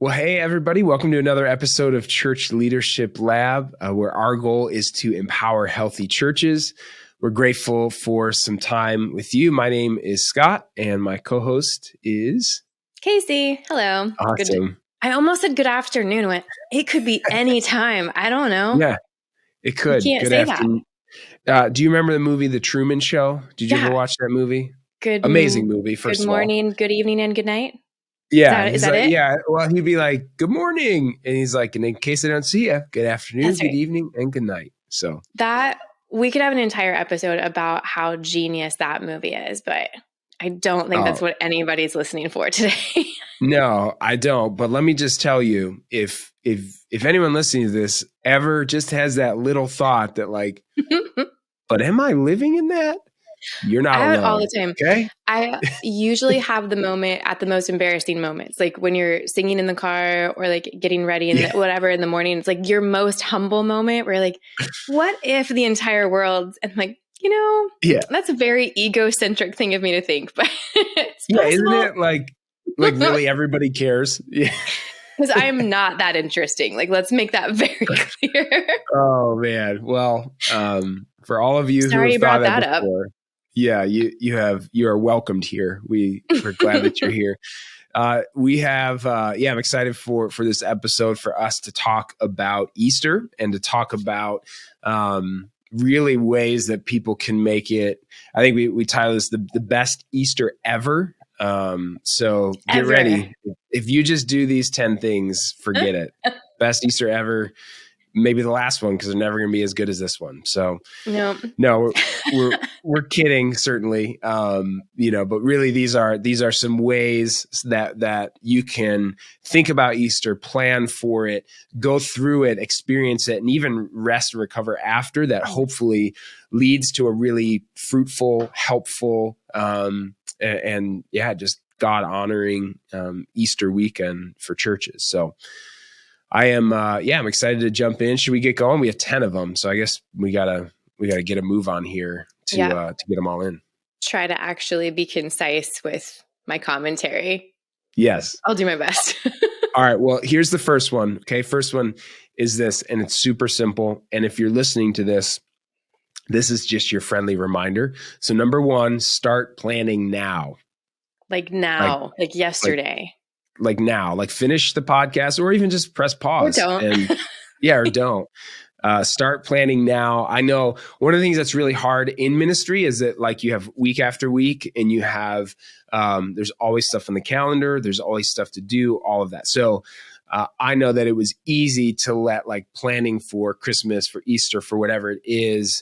Well, hey, everybody. Welcome to another episode of Church Leadership Lab, where our goal is to empower healthy churches. We're grateful for some time with you. My name is Scott, and my co-host is... Kacie. Hello. Awesome. I almost said good afternoon. It could be any time. I don't know. Yeah, it could. You can't good say afternoon. Do you remember the movie The Truman Show? Did you ever watch that movie? Amazing movie, first of all. Good morning, good evening, and good night. Yeah. Is that it? Yeah. Well, he'd be like, good morning. And he's like, and in case I don't see you, good afternoon, That's good right. evening, and good night. So that we could have an entire episode about how genius that movie is, but I don't think that's what anybody's listening for today. No, I don't. But let me just tell you, if anyone listening to this ever just has that little thought that like, but am I living in that? You're not alone. I have it all the time. Okay. I usually have the moment at the most embarrassing moments, like when you're singing in the car or like getting ready and whatever in the morning. It's like your most humble moment where you're like, what if the entire world, and like, that's a very egocentric thing of me to think, but it's possible. Isn't it like really everybody cares? Yeah. Because I am not that interesting. Like, let's make that very clear. Oh man. Well, for all of you who have thought that before, you are welcomed here. We're glad that you're here. We have, I'm excited for this episode for us to talk about Easter and to talk about really ways that people can make it. I think we title this the best Easter ever. So get ready. If you just do these 10 things, forget it. Best Easter ever. Maybe the last one, because they're never going to be as good as this one. So no, we're kidding, certainly. But really these are some ways that you can think about Easter, plan for it, go through it, experience it, and even rest and recover after that. Hopefully leads to a really fruitful, helpful, just God honoring Easter weekend for churches. So I am, I'm excited to jump in. Should we get going? We have 10 of them. So I guess we gotta get a move on here to get them all in. Try to actually be concise with my commentary. Yes. I'll do my best. All right. Well, here's the first one. Okay. First one is this, and it's super simple. And if you're listening to this, this is just your friendly reminder. So number one, start planning now. Like now, like yesterday. Like now, like finish the podcast or even just press pause. Or don't. Or don't. Start planning now. I know one of the things that's really hard in ministry is that like you have week after week and you have, there's always stuff on the calendar. There's always stuff to do, all of that. So I know that it was easy to let like planning for Christmas, for Easter, for whatever it is,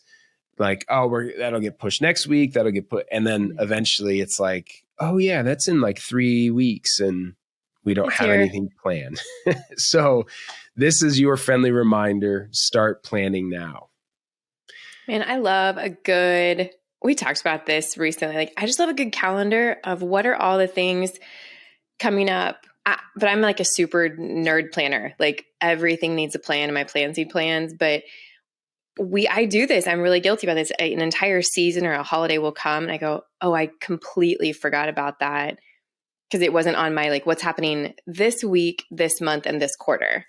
like, that'll get pushed next week. That'll get put. And then eventually it's like, oh yeah, that's in like 3 weeks and we don't have anything planned. So this is your friendly reminder. Start planning now. Man, I love we talked about this recently. Like, I just love a good calendar of what are all the things coming up. But I'm like a super nerd planner. Like everything needs a plan and my plans need plans. But I do this. I'm really guilty about this. An entire season or a holiday will come and I go, oh, I completely forgot about that. Because it wasn't on my, like, what's happening this week, this month, and this quarter.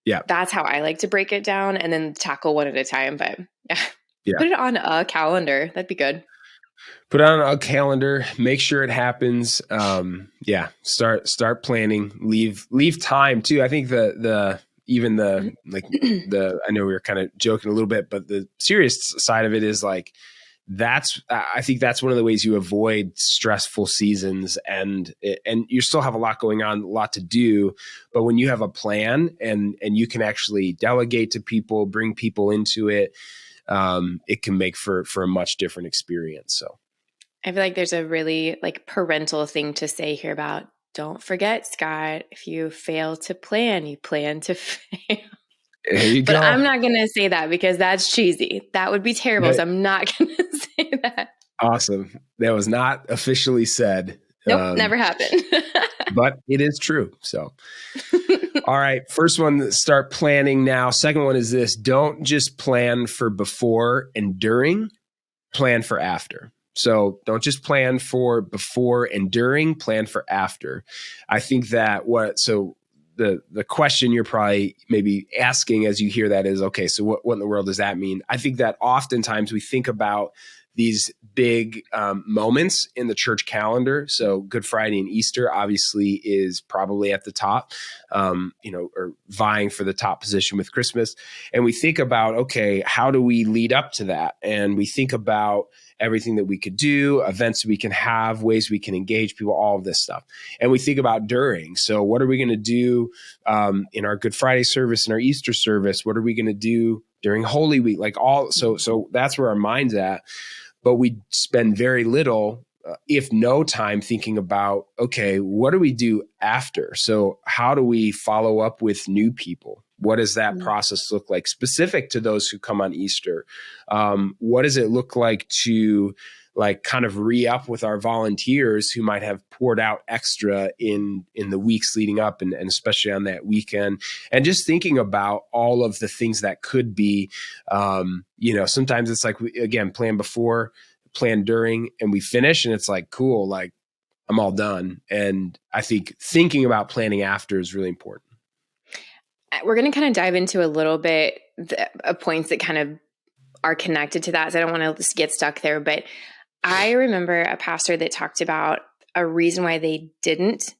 Yeah. That's how I like to break it down and then tackle one at a time. But put it on a calendar. That'd be good. Put it on a calendar. Make sure it happens. Start planning. Leave time too. I think I know we were kind of joking a little bit, but the serious side of it is like, I think that's one of the ways you avoid stressful seasons and you still have a lot going on, a lot to do. But when you have a plan and you can actually delegate to people, bring people into it, it can make for a much different experience. So I feel like there's a really like parental thing to say here about don't forget, Scott, if you fail to plan, you plan to fail. But I'm not going to say that because that's cheesy. That would be terrible. So I'm not going to say that. Awesome. That was not officially said. Nope, never happened. But it is true. So, all right. First one, start planning now. Second one is this. Don't just plan for before and during, plan for after. So don't just plan for before and during, plan for after. I think that the question you're probably maybe asking as you hear that is, okay, so what in the world does that mean? I think that oftentimes we think about these big moments in the church calendar. So Good Friday and Easter obviously is probably at the top, or vying for the top position with Christmas. And we think about, okay, how do we lead up to that? And we think about everything that we could do, events we can have, ways we can engage people, all of this stuff. And we think about during. So what are we going to do in our Good Friday service and our Easter service? What are we going to do during Holy Week? So that's where our mind's at. But we spend very little, if no time, thinking about, okay, what do we do after? So how do we follow up with new people? What does that process look like specific to those who come on Easter? What does it look like to kind of re-up with our volunteers who might have poured out extra in the weeks leading up and especially on that weekend? And just thinking about all of the things that could be, sometimes it's like, again, plan before, plan during, and we finish and it's like, cool, like I'm all done. And I think thinking about planning after is really important. We're going to kind of dive into a little bit of points that kind of are connected to that. So I don't want to just get stuck there, but I remember a pastor that talked about a reason why they didn't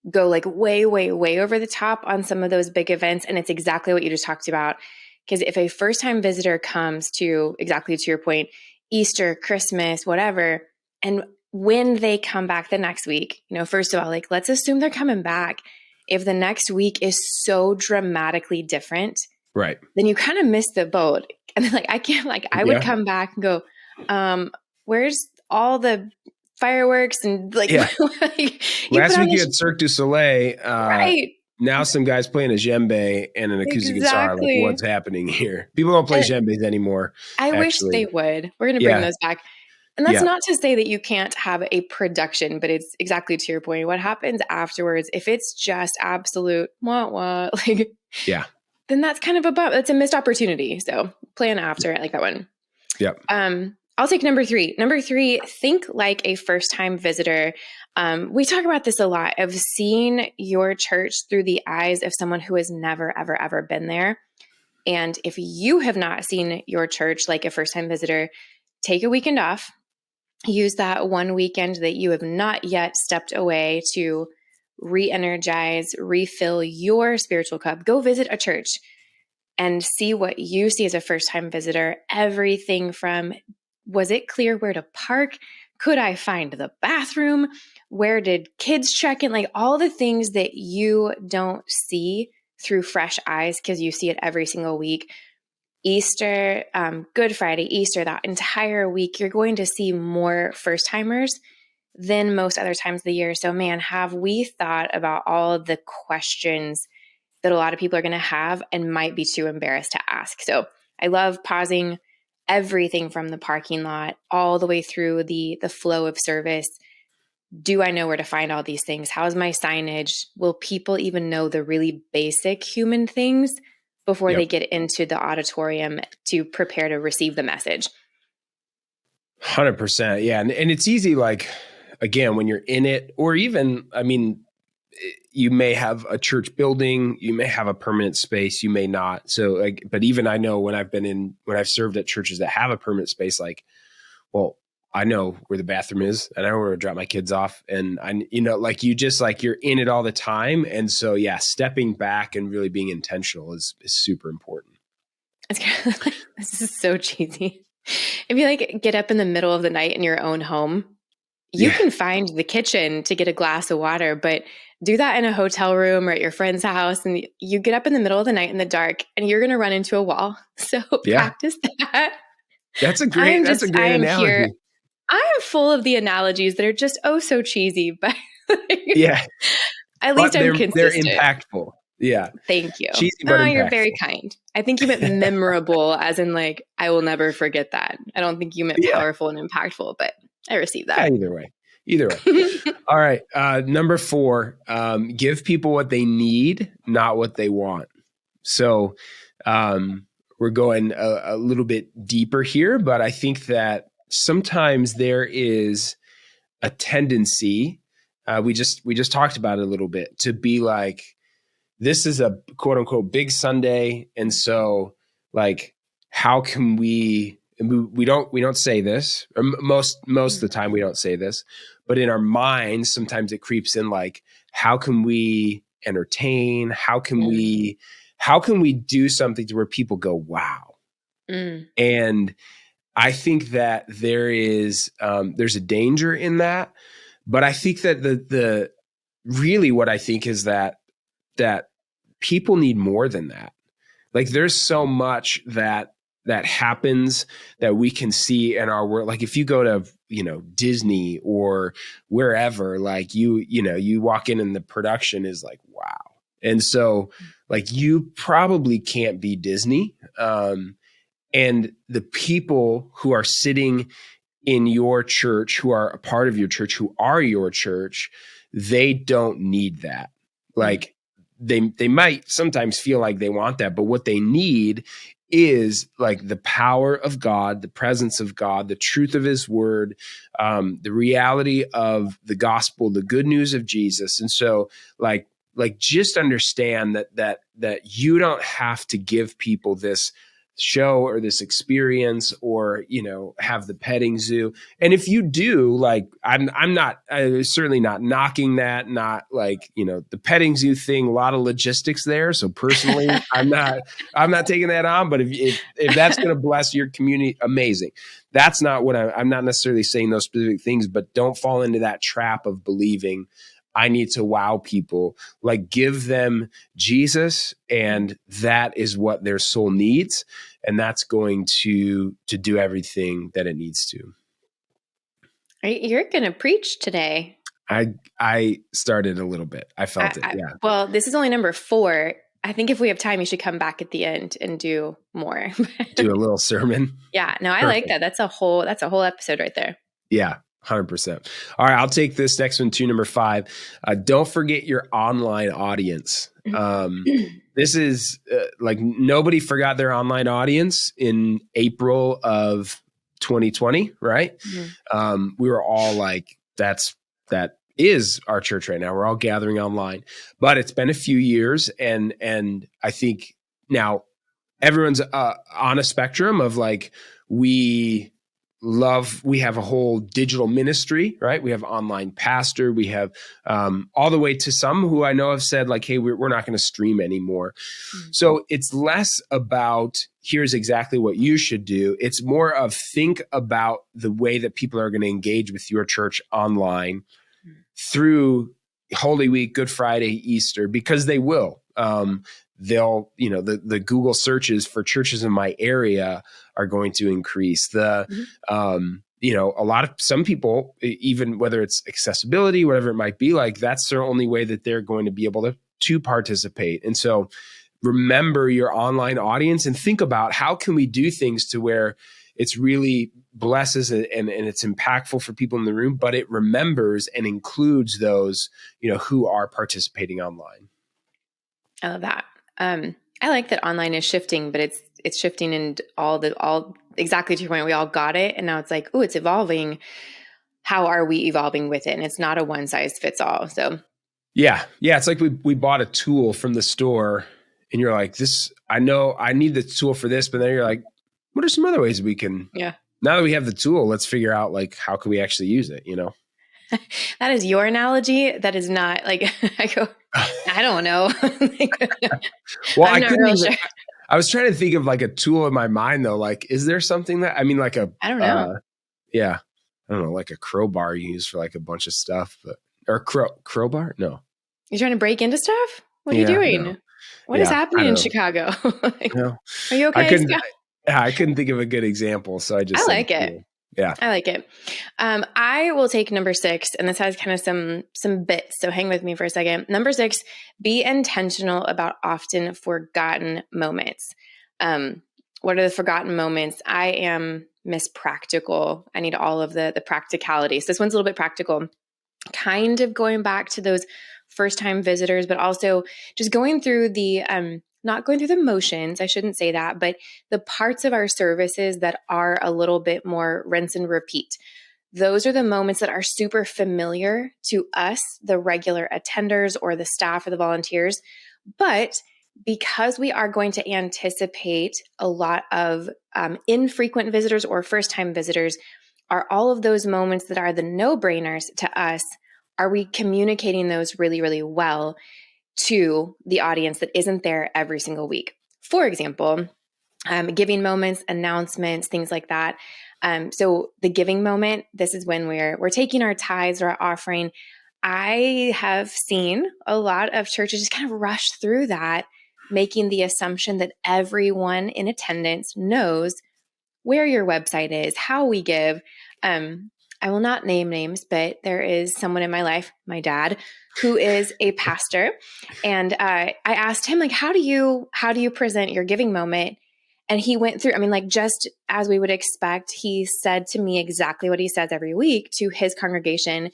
go like way, way, way over the top on some of those big events. And it's exactly what you just talked about. Because if a first-time visitor comes to, exactly to your point, Easter, Christmas, whatever, and when they come back the next week, first of all, like, let's assume they're coming back. If the next week is so dramatically different, right, then you kind of miss the boat. And then I would come back and go, where's all the fireworks and last week you had Cirque du Soleil, right? Now some guys playing a djembe and an acoustic guitar. Like, what's happening here? People don't play djembes anymore. I wish they would. We're going to bring those back. And that's not to say that you can't have a production, but it's exactly to your point. What happens afterwards, if it's just absolute wah-wah, then that's kind of that's a missed opportunity. So plan after. I like that one. Yep. I'll take number 3. Number 3, think like a first-time visitor. We talk about this a lot, of seeing your church through the eyes of someone who has never, ever, ever been there. And if you have not seen your church like a first-time visitor, take a weekend off. Use that one weekend that you have not yet stepped away to re-energize, refill your spiritual cup. Go visit a church and see what you see as a first-time visitor. Everything from, was it clear where to park? Could I find the bathroom? Where did kids check in? Like all the things that you don't see through fresh eyes because you see it every single week. Easter, Good Friday, Easter, that entire week, you're going to see more first-timers than most other times of the year. So man, have we thought about all of the questions that a lot of people are going to have and might be too embarrassed to ask? So I love pausing everything from the parking lot all the way through the flow of service. Do I know where to find all these things? How's my signage? Will people even know the really basic human things before they get into the auditorium to prepare to receive the message? 100%. Yeah. And it's easy, like, again, when you're in it, or even, you may have a church building, you may have a permanent space, you may not. So but even I know when I've served at churches that have a permanent space, like, well, I know where the bathroom is and I know where to drop my kids off. And you're in it all the time. And so, stepping back and really being intentional is super important. It's kind of like, this is so cheesy. If you get up in the middle of the night in your own home, you can find the kitchen to get a glass of water, but do that in a hotel room or at your friend's house. And you get up in the middle of the night in the dark and you're going to run into a wall. So practice that. That's a great analogy. I am full of the analogies that are just so cheesy, but at least I'm consistent. They're impactful. Yeah. Thank you. Cheesy, but you're very kind. I think you meant memorable as in I will never forget that. I don't think you meant powerful and impactful, but I received that. Yeah, either way. All right. Number 4, give people what they need, not what they want. So we're going a little bit deeper here, but I think that sometimes there is a tendency, we just talked about it a little bit, to be like, this is a quote unquote big Sunday. And so like, how can we don't say this, or most of the time we don't say this, but in our minds, sometimes it creeps in like, how can we entertain? How can we do something to where people go, wow. And I think that there's a danger in that, but I think that the really what I think is that people need more than that. Like there's so much that happens that we can see in our world. Like if you go to, Disney or wherever, like you walk in and the production is like, wow. And so like you probably can't be Disney. And the people who are sitting in your church, who are a part of your church, who are your church, they don't need that. Like they might sometimes feel like they want that, but what they need is like the power of God, the presence of God, the truth of his word, the reality of the gospel, the good news of Jesus. And so like just understand that you don't have to give people this show or this experience or, have the petting zoo. And if you do, like, I'm certainly not knocking that, not like, the petting zoo thing, a lot of logistics there. So personally, I'm not taking that on, but if that's going to bless your community, amazing. That's not what I'm not necessarily saying those specific things, but don't fall into that trap of believing I need to wow people. Like give them Jesus, and that is what their soul needs. And that's going to do everything that it needs to. You're going to preach today. I started a little bit. I felt it. Yeah. Well, this is only number 4. I think if we have time, you should come back at the end and do more. Do a little sermon. Yeah. No, I like that. That's a whole episode right there. Yeah. 100%. All right. I'll take this next one to number 5. Don't forget your online audience. This is like nobody forgot their online audience in April of 2020, right? We were all like, that is our church right now. We're all gathering online, but it's been a few years. And I think now everyone's on a spectrum of like, we have a whole digital ministry, right? We have online pastor. We have all the way to some who I know have said like, hey, we're not going to stream anymore. So it's less about here's exactly what you should do. It's more of think about the way that people are going to engage with your church online through Holy Week, Good Friday, Easter, because they will. They'll, the Google searches for churches in my area are going to increase. Some people, even whether it's accessibility, whatever it might be, like that's their only way that they're going to be able to participate. And so remember your online audience and think about how can we do things to where it's really blesses and it's impactful for people in the room, but it remembers and includes those, who are participating online. I love that. I like that online is shifting, but it's shifting in all exactly to your point. We all got it. And now it's like, oh, it's evolving. How are we evolving with it? And it's not a one size fits all. So yeah. It's like we bought a tool from the store and you're like, I know I need the tool for this, but then you're like, what are some other ways we can, now that we have the tool, let's figure out like, how can we actually use it? That is your analogy. That is not like, I go, I don't know. Well, I was trying to think of like a tool in my mind though. Like, is there something that, I don't know. I don't know, like a crowbar you use for like a bunch of stuff, or crowbar? No. You're trying to break into stuff? What are you doing? No. What is happening in Chicago? No. Are you okay? I couldn't think of a good example. So I like it. Yeah. I like it. I will take number 6, and this has kind of some bits. So hang with me for a second. Number 6, be intentional about often forgotten moments. What are the forgotten moments? I am Miss Practical. I need all of the practicalities. This one's a little bit practical, kind of going back to those first-time visitors, but also just going through not going through the motions, I shouldn't say that, but the parts of our services that are a little bit more rinse and repeat. Those are the moments that are super familiar to us, the regular attenders or the staff or the volunteers, But because we are going to anticipate a lot of infrequent visitors or first-time visitors, are all of those moments that are the no-brainers to us, are we communicating those really, really well to the audience that isn't there every single week? For example, giving moments, announcements, things like that. So the giving moment, this is when we're taking our tithes or our offering. I have seen a lot of churches just kind of rush through that, making the assumption that everyone in attendance knows where your website is, how we give. I will not name names, but there is someone in my life, my dad, who is a pastor. And I asked him, like, how do you present your giving moment? And he went through, I mean, like, just as we would expect, he said to me exactly what he says every week to his congregation.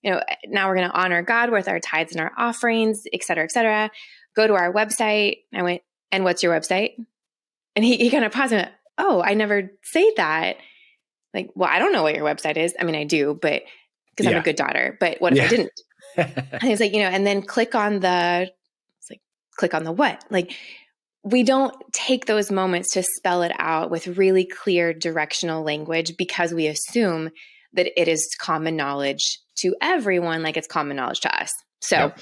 Now we're going to honor God with our tithes and our offerings, et cetera, et cetera. Go to our website. I went, and what's your website? And he kind of paused and went, oh, I never say that. Like, well, I don't know what your website is. I mean, I do, but because I'm a good daughter, but what if I didn't? And he's like, and then click on the what? Like, we don't take those moments to spell it out with really clear directional language because we assume that it is common knowledge to everyone, like it's common knowledge to us. So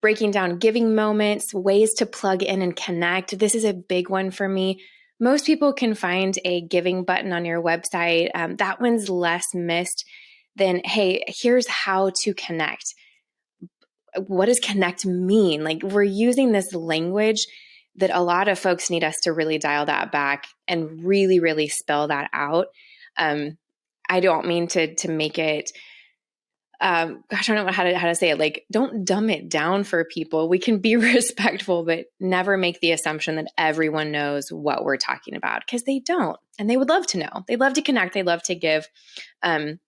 breaking down giving moments, ways to plug in and connect. This is a big one for me. Most people can find a giving button on your website. That one's less missed than, hey, here's how to connect. What does connect mean? Like, we're using this language that a lot of folks need us to really dial that back and really, really spell that out. I don't mean to make it, I don't know how to say it. Like, don't dumb it down for people. We can be respectful, but never make the assumption that everyone knows what we're talking about, because they don't. And they would love to know. They'd love to connect. They'd love to give. And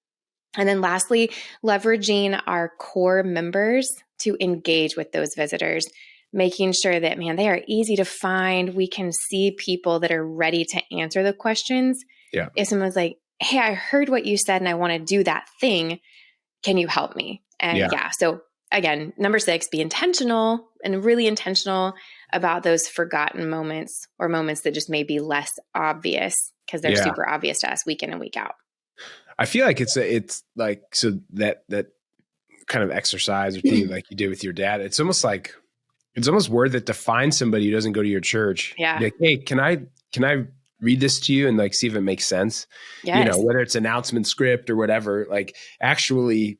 then lastly, leveraging our core members to engage with those visitors, making sure that, man, they are easy to find. We can see people that are ready to answer the questions. Yeah. If someone's like, hey, I heard what you said and I want to do that thing. Can you help me? And so again, number 6, be intentional and really intentional about those forgotten moments or moments that just may be less obvious because they're super obvious to us week in and week out. I feel like it's like, so that kind of exercise or thing like you did with your dad, it's almost worth it to find somebody who doesn't go to your church. Yeah. Like, hey, can I read this to you and like see if it makes sense? Yes. Whether it's announcement script or whatever, like actually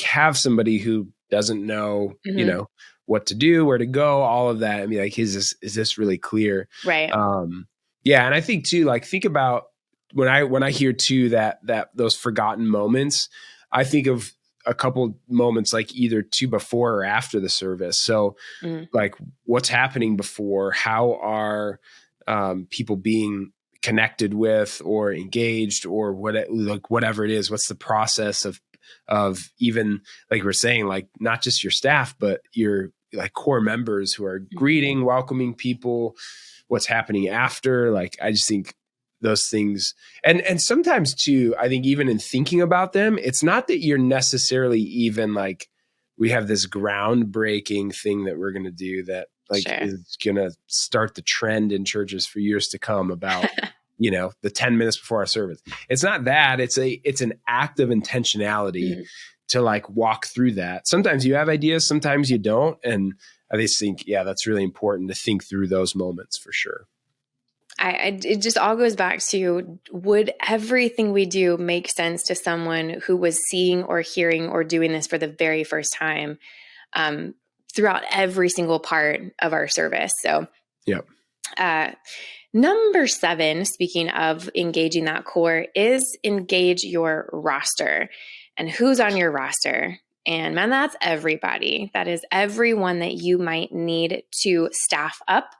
have somebody who doesn't know, what to do, where to go, all of that. I mean, like, is this really clear? Right. And I think too, like, think about when I hear too that those forgotten moments, I think of a couple moments like either to before or after the service. So like, what's happening before? How are people being connected with or engaged or whatever it is? What's the process of even, like we're saying, like not just your staff, but your like core members who are greeting, welcoming people, what's happening after? Like, I just think those things, and sometimes too, I think even in thinking about them, it's not that you're necessarily even like, we have this groundbreaking thing that we're going to do that like is going to start the trend in churches for years to come about, the 10 minutes before our service. It's not that. It's an act of intentionality to like walk through that. Sometimes you have ideas, sometimes you don't. And I just think, that's really important to think through those moments for sure. It just all goes back to, would everything we do make sense to someone who was seeing or hearing or doing this for the very first time throughout every single part of our service? So, number 7, speaking of engaging that core, is engage your roster. And who's on your roster? And man, that's everybody. That is everyone that you might need to staff up.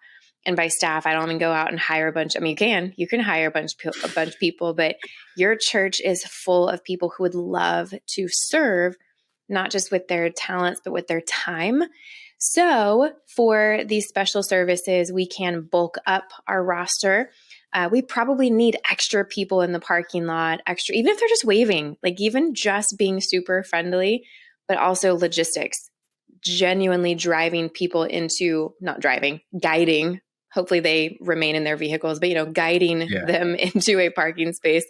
And by staff, I don't mean go out and hire a bunch. I mean, you can hire a bunch of people, but your church is full of people who would love to serve, not just with their talents, but with their time. So for these special services, we can bulk up our roster. We probably need extra people in the parking lot, even if they're just waving, like even just being super friendly, but also logistics. genuinely guiding. Hopefully they remain in their vehicles, but, guiding them into a parking space.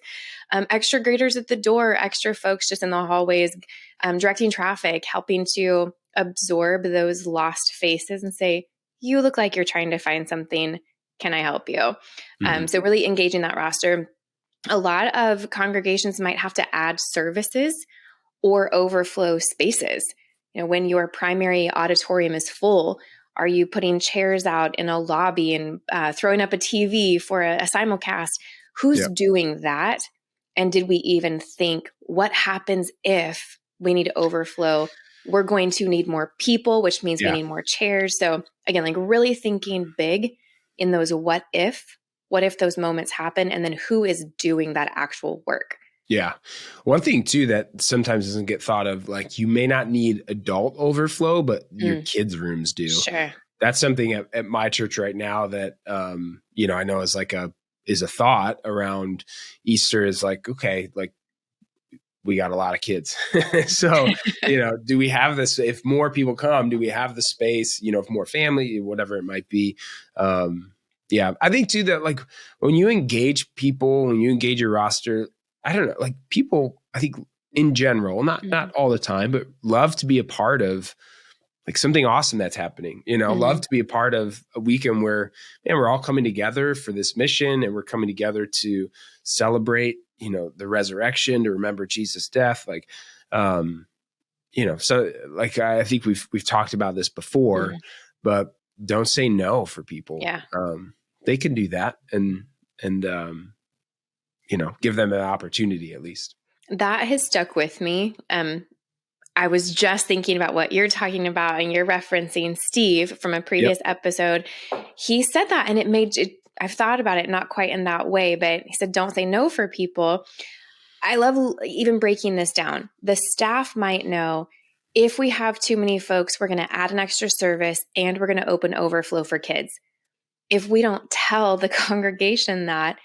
Extra graders at the door, extra folks just in the hallways, directing traffic, helping to absorb those lost faces and say, you look like you're trying to find something. Can I help you? So really engaging that roster. A lot of congregations might have to add services or overflow spaces. When your primary auditorium is full, are you putting chairs out in a lobby and throwing up a TV for a simulcast? Who's doing that? And did we even think, what happens if we need to overflow? We're going to need more people, which means we need more chairs. So again, like really thinking big in those what if those moments happen, and then who is doing that actual work. Yeah. One thing too that sometimes doesn't get thought of, like you may not need adult overflow, but your kids' rooms do. Sure. That's something at my church right now that, I know is a thought around Easter is like, okay, like we got a lot of kids. So, do we have this, if more people come, do we have the space, if more family, whatever it might be. I think too that like when you engage people, when you engage your roster, I don't know, like people, I think in general, not all the time, but love to be a part of like something awesome that's happening, love to be a part of a weekend where, man, we're all coming together for this mission and we're coming together to celebrate, the resurrection, to remember Jesus' death. Like, so like, I think we've talked about this before, but don't say no for people. Yeah. They can do that and give them an opportunity at least. That has stuck with me. I was just thinking about what you're talking about, and you're referencing Steve from a previous episode. He said that, and I've thought about it, not quite in that way, but he said, don't say no for people. I love even breaking this down. The staff might know if we have too many folks, we're going to add an extra service and we're going to open overflow for kids. If we don't tell the congregation that,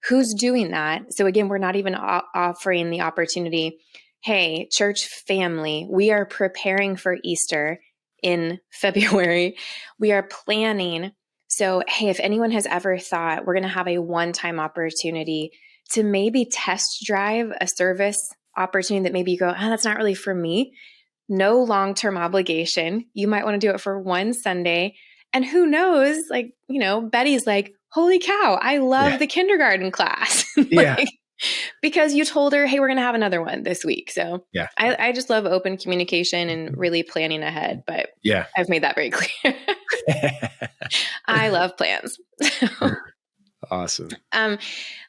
who's doing that? So again, we're not even offering the opportunity. Hey, church family, we are preparing for Easter in February. We are planning. So, hey, if anyone has ever thought we're going to have a one-time opportunity to maybe test drive a service opportunity that maybe you go, that's not really for me. No long-term obligation. You might want to do it for one Sunday. And who knows, like, Betty's like, holy cow, I love the kindergarten class. Because you told her, hey, we're going to have another one this week. So I just love open communication and really planning ahead. But I've made that very clear. I love plans. Awesome.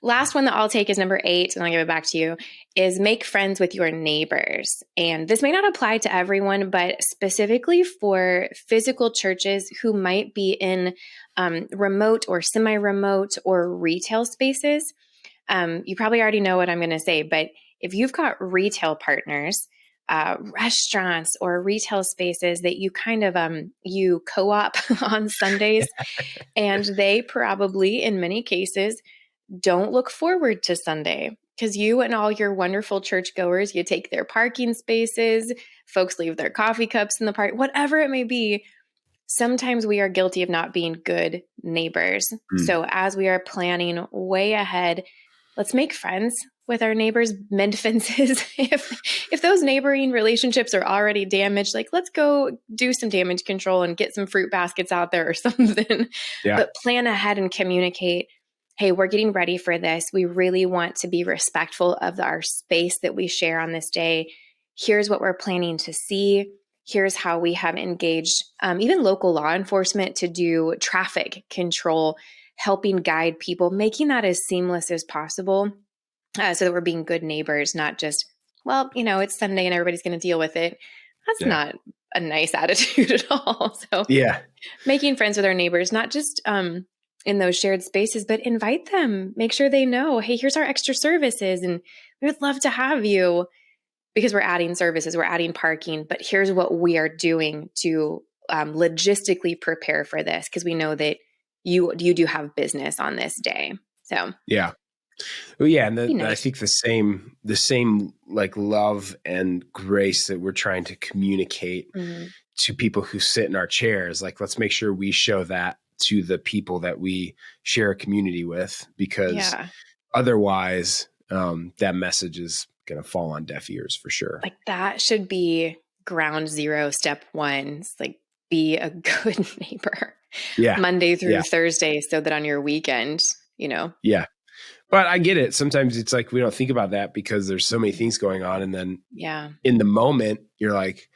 Last one that I'll take is number 8, and I'll give it back to you, is make friends with your neighbors. And this may not apply to everyone, but specifically for physical churches who might be in remote or semi-remote or retail spaces. You probably already know what I'm going to say, but if you've got retail partners, restaurants or retail spaces that you kind of you co-op on Sundays, and they probably, in many cases, don't look forward to Sunday because you and all your wonderful churchgoers, you take their parking spaces, folks leave their coffee cups in the park, whatever it may be. Sometimes we are guilty of not being good neighbors. So as we are planning way ahead, let's make friends with our neighbors, mend fences. If those neighboring relationships are already damaged, like let's go do some damage control and get some fruit baskets out there or something. But plan ahead and communicate, hey, we're getting ready for this. We really want to be respectful of our space that we share on this day. Here's what we're planning to see. Here's how we have engaged even local law enforcement to do traffic control, helping guide people, making that as seamless as possible so that we're being good neighbors, not just, it's Sunday and everybody's going to deal with it. That's not a nice attitude at all. So making friends with our neighbors, not just in those shared spaces, but invite them, make sure they know, hey, here's our extra services and we would love to have you because we're adding services, we're adding parking, but here's what we are doing to logistically prepare for this because we know that you do have business on this day. So and nice. I think the same like love and grace that we're trying to communicate to people who sit in our chairs. Like, let's make sure we show that to the people that we share a community with, because otherwise that message is going to fall on deaf ears for sure. Like that should be ground zero, step one. It's like, be a good neighbor. Monday through Thursday, so that on your weekend, Yeah. But I get it. Sometimes it's like, we don't think about that because there's so many things going on. And then in the moment, you're like,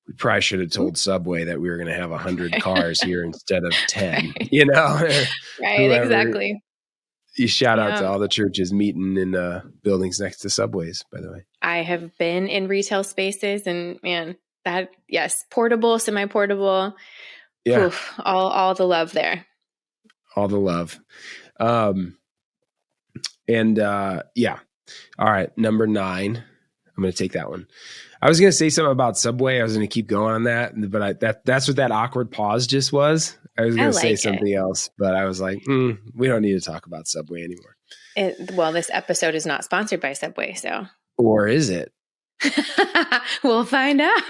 we probably should have told Subway that we were going to have 100 cars here instead of 10, Right. Exactly. You shout out to all the churches meeting in buildings next to Subways, by the way. I have been in retail spaces, and man, portable, semi-portable. Yeah. Oof, all the love there. All the love. All right. Number 9. I'm going to take that one. I was going to say something about Subway. I was going to keep going on that, but that's what that awkward pause just was. I was going to say something else, but I was like, we don't need to talk about Subway anymore. This episode is not sponsored by Subway, so. Or is it? We'll find out.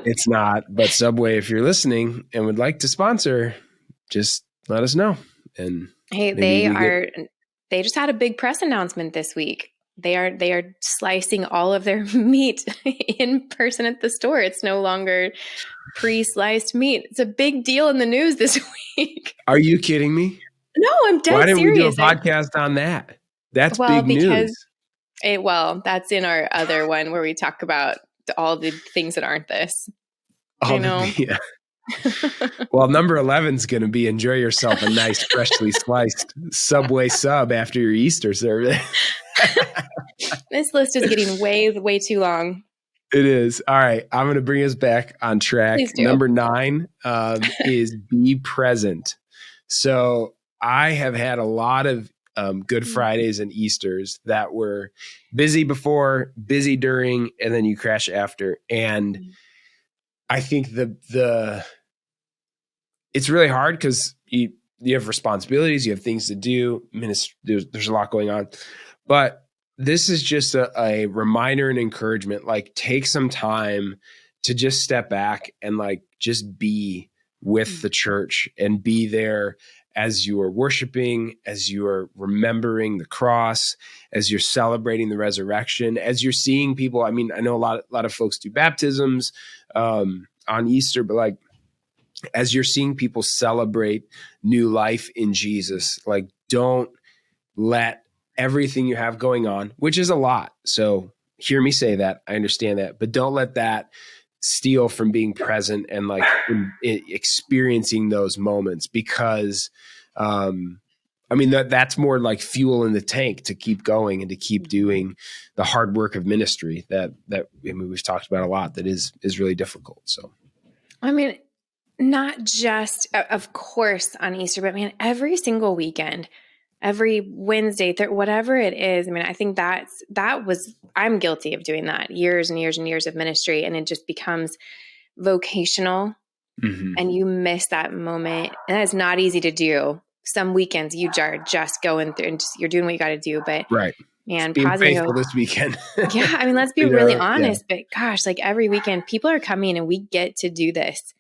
It's not, but Subway, if you're listening and would like to sponsor, just let us know. And hey, they just had a big press announcement this week. They are slicing all of their meat in person at the store. It's no longer pre-sliced meat. It's a big deal in the news this week. Are you kidding me? No, I'm dead serious. Why didn't we do a podcast on that? That's big news. That's in our other one where we talk about all the things that aren't this. Yeah. Well, number 11 is going to be enjoy yourself a nice freshly sliced Subway sub after your Easter service. This list is getting way too long. It is. All right. I'm going to bring us back on track. Number 9 is be present. So I have had a lot of Good Fridays and Easters that were busy before, busy during, and then you crash after. And I think it's really hard because you have responsibilities, you have things to do. There's a lot going on, but this is just a reminder and encouragement. Like, take some time to just step back and like just be with the church and be there as you are worshiping, as you are remembering the cross, as you're celebrating the resurrection, as you're seeing people. I mean, I know a lot of folks do baptisms on Easter, but like, as you're seeing people celebrate new life in Jesus, like, don't let everything you have going on, which is a lot. So hear me say that. I understand that, but don't let that steal from being present and like experiencing those moments, because that's more like fuel in the tank to keep going and to keep doing the hard work of ministry that we've talked about a lot, that is really difficult. So, I mean, not just, of course, on Easter, but man, every single weekend, every Wednesday, whatever it is. I mean, I think I'm guilty of doing that years and years and years of ministry, and it just becomes vocational, and you miss that moment. And that's not easy to do. Some weekends you are just going through and you're doing what you got to do, but right. Man, being faithful this weekend. Yeah. I mean, let's be really honest, but gosh, like every weekend people are coming and we get to do this.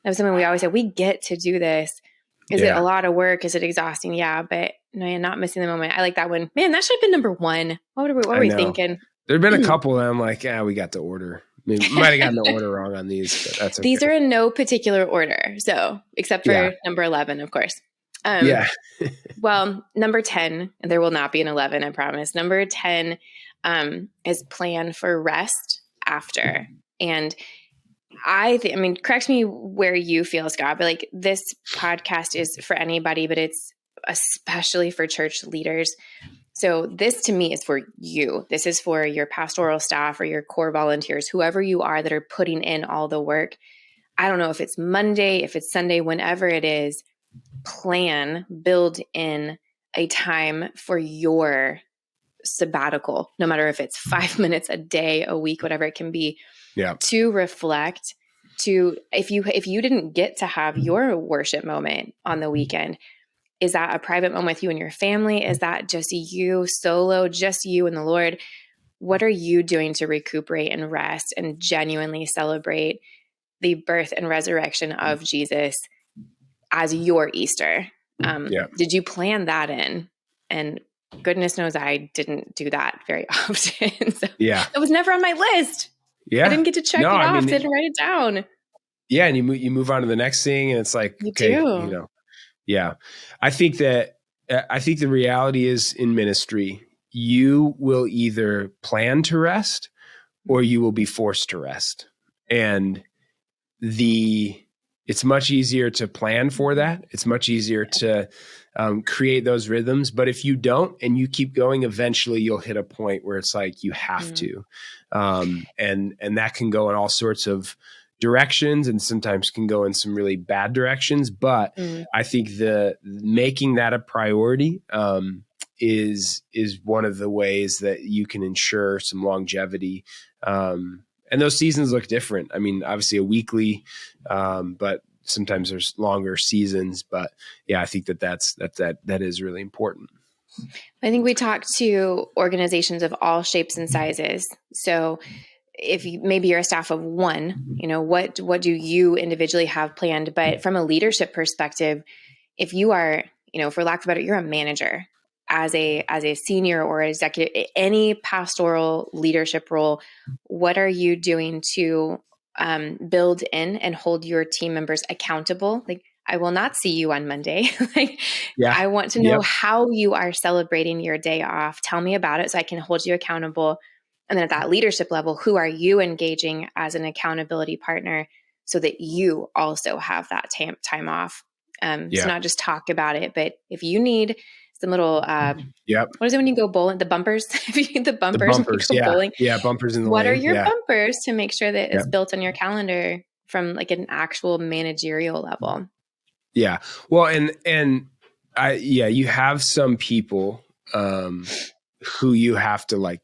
That was something we always said, we get to do this. Is it a lot of work? Is it exhausting? Yeah, but no, you're not missing the moment. I like that one. Man, that should have been number 1. What were we thinking? There've been a couple that I'm like, we got the order. Maybe might have gotten the order wrong on these, but that's okay. These are in no particular order. So except for number 11, of course. Well, number 10, there will not be an 11, I promise. Number 10 is plan for rest after. And I mean, correct me where you feel, Scott, but like this podcast is for anybody, but it's especially for church leaders. So this to me is for you. This is for your pastoral staff or your core volunteers, whoever you are that are putting in all the work. I don't know if it's Monday, if it's Sunday, whenever it is, build in a time for your sabbatical, no matter if it's 5 minutes a day, a week, whatever it can be, to reflect, if you didn't get to have your worship moment on the weekend, is that a private moment with you and your family? Is that just you solo, just you and the Lord? What are you doing to recuperate and rest and genuinely celebrate the birth and resurrection of Jesus as your Easter. Did you plan that in? And goodness knows I didn't do that very often. So it was never on my list. I didn't get to check it off. Didn't write it down. Yeah. And you move on to the next thing, and it's like, I think the reality is in ministry, you will either plan to rest or you will be forced to rest. And it's much easier to plan for that. It's much easier to create those rhythms. But if you don't and you keep going, eventually you'll hit a point where it's like you have to. And that can go in all sorts of directions, and sometimes can go in some really bad directions. But I think making that a priority is one of the ways that you can ensure some longevity. And those seasons look different. I mean, obviously a weekly, but sometimes there's longer seasons. But yeah, I think that is really important. I think we talked to organizations of all shapes and sizes. So if maybe you're a staff of one, what do you individually have planned? But from a leadership perspective, if you are, for lack of a better, you're a manager as a senior or executive, any pastoral leadership role, what are you doing to build in and hold your team members accountable? Like, I will not see you on Monday. I want to know how you are celebrating your day off. Tell me about it so I can hold you accountable. And then at that leadership level, who are you engaging as an accountability partner so that you also have that time off? So not just talk about it, but if you need some little, what is it when you go bowling? The bumpers? If you need the bumpers when you go bowling. Yeah, bumpers in the What lane. are your bumpers to make sure that it's built on your calendar from like an actual managerial level? Yeah. Well, you have some people who you have to like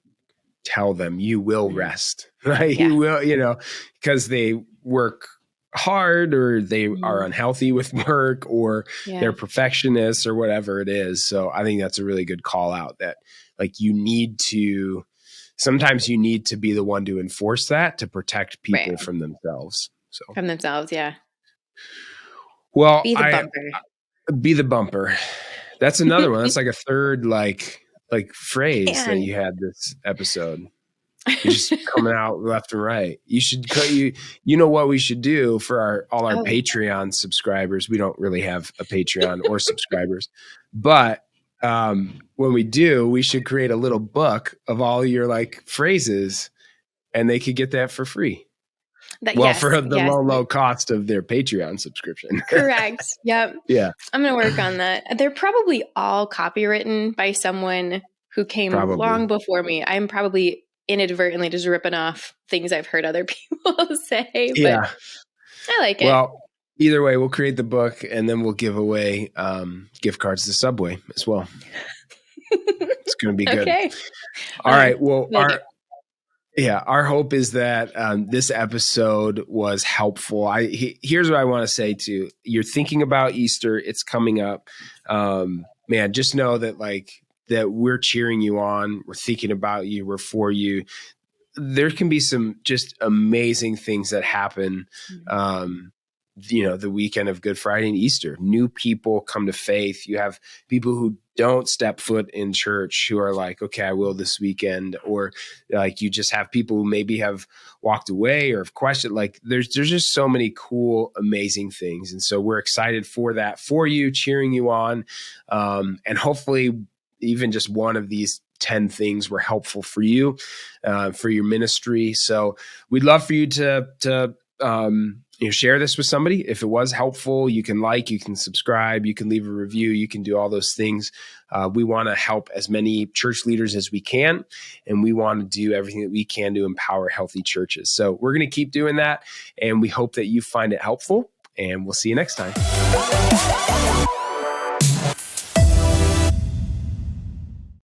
tell them you will rest, right? You will, because they work hard or they are unhealthy with work or they're perfectionists or whatever it is. So I think that's a really good call out that like sometimes you need to be the one to enforce that to protect people from themselves. So from themselves. Yeah. Well, be the bumper. Be the bumper. That's another one. That's like a third, like phrase that you had this episode. You're just coming out left and right. You should you know what we should do for all our Patreon subscribers. We don't really have a Patreon or subscribers, but when we do, we should create a little book of all your like phrases, and they could get that for free. For the low cost of their Patreon subscription. Correct. Yep. Yeah. I'm going to work on that. They're probably all copywritten by someone who came long before me. I'm probably inadvertently just ripping off things I've heard other people say. But I like it. Well, either way, we'll create the book and then we'll give away gift cards to Subway as well. It's going to be good. Okay. All right. Well, our hope is that this episode was helpful. Here's what I want to say too. You're thinking about Easter. It's coming up. Man, just know that that we're cheering you on. We're thinking about you. We're for you. There can be some just amazing things that happen, the weekend of Good Friday and Easter. New people come to faith. You have people who don't step foot in church who are like, okay, I will this weekend. Or like you just have people who maybe have walked away or have questioned. Like there's just so many cool, amazing things. And so we're excited for that, for you, cheering you on. And hopefully even just one of these 10 things were helpful for you, for your ministry. So we'd love for you to share this with somebody. If it was helpful, you can you can subscribe, you can leave a review, you can do all those things. We want to help as many church leaders as we can, and we want to do everything that we can to empower healthy churches. So we're going to keep doing that, and we hope that you find it helpful, and we'll see you next time.